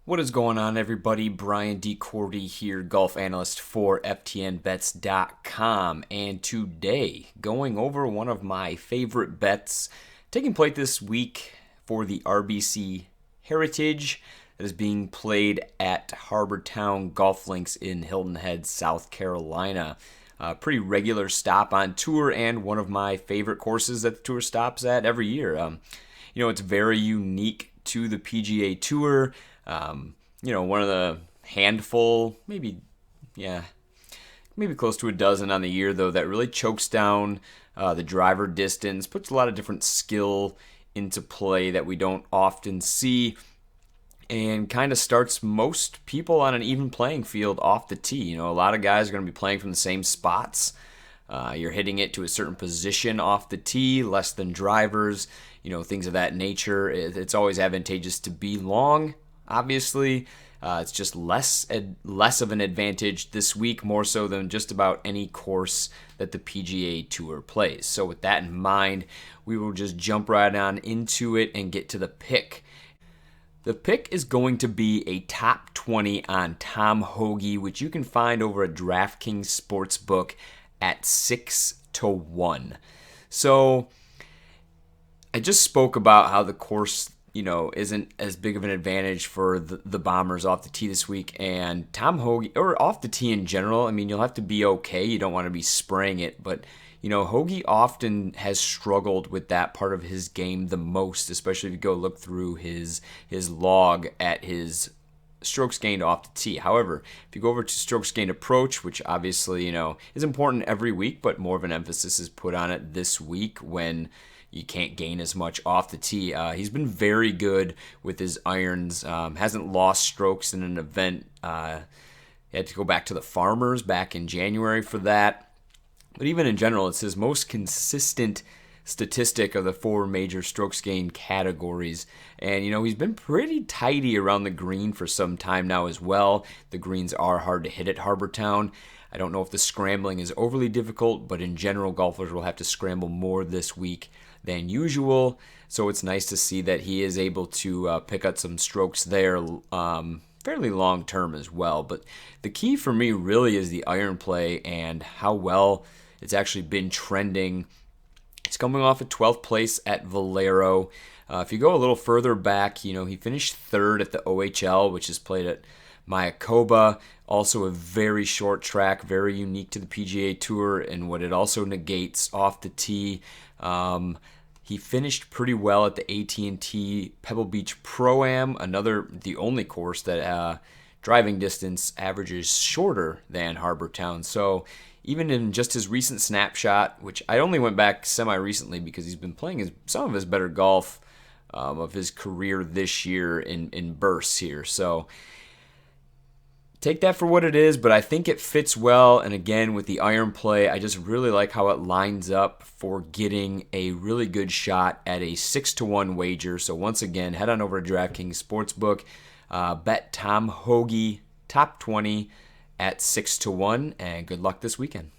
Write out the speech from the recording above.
What is going on, everybody? Bryan DeCorte here, golf analyst for FTNBets.com. And today, going over one of my favorite bets taking place this week for the RBC Heritage that is being played at Harbor Town Golf Links in Hilton Head, South Carolina. Pretty regular stop on tour and one of my favorite courses that the tour stops at every year. It's very unique to the PGA Tour. One of the handful, maybe close to a dozen on the year, though, that really chokes down the driver distance, puts a lot of different skill into play that we don't often see, and kind of starts most people on an even playing field off the tee. A lot of guys are going to be playing from the same spots. You're hitting it to a certain position off the tee, less than drivers, things of that nature. It's always advantageous to be long. Obviously, it's just less of an advantage this week, more so than just about any course that the PGA Tour plays. So with that in mind, we will just jump right on into it and get to the pick. The pick is going to be a top 20 on Tom Hoge, which you can find over at DraftKings Sportsbook at 6-1. So I just spoke about how the course isn't as big of an advantage for the Bombers off the tee this week. And Tom Hoge, or off the tee in general, you'll have to be okay. You don't want to be spraying it. But, Hoge often has struggled with that part of his game the most, especially if you go look through his log at his strokes gained off the tee. However, if you go over to strokes gained approach, which obviously, is important every week, but more of an emphasis is put on it this week when you can't gain as much off the tee. He's been very good with his irons. Hasn't lost strokes in an event. He had to go back to the Farmers back in January for that. But even in general, it's his most consistent statistic of the four major strokes gained categories. And, he's been pretty tidy around the green for some time now as well. The greens are hard to hit at Harbor Town. I don't know if the scrambling is overly difficult, but in general, golfers will have to scramble more this week than usual. So it's nice to see that he is able to pick up some strokes there fairly long term as well. But the key for me really is the iron play and how well it's actually been trending. It's coming off a 12th place at Valero. If you go a little further back, he finished third at the OHL, which is played at Mayakoba. Also a very short track, very unique to the PGA Tour, and what it also negates off the tee. He finished pretty well at the AT&T Pebble Beach Pro-Am, the only course that driving distance averages shorter than Harbor Town. So even in just his recent snapshot, which I only went back semi-recently because he's been playing some of his better golf of his career this year in bursts here. So take that for what it is, but I think it fits well. And again, with the iron play, I just really like how it lines up for getting a really good shot at a 6-1 wager. So once again, head on over to DraftKings Sportsbook, bet Tom Hoge top 20 at 6-1, and good luck this weekend.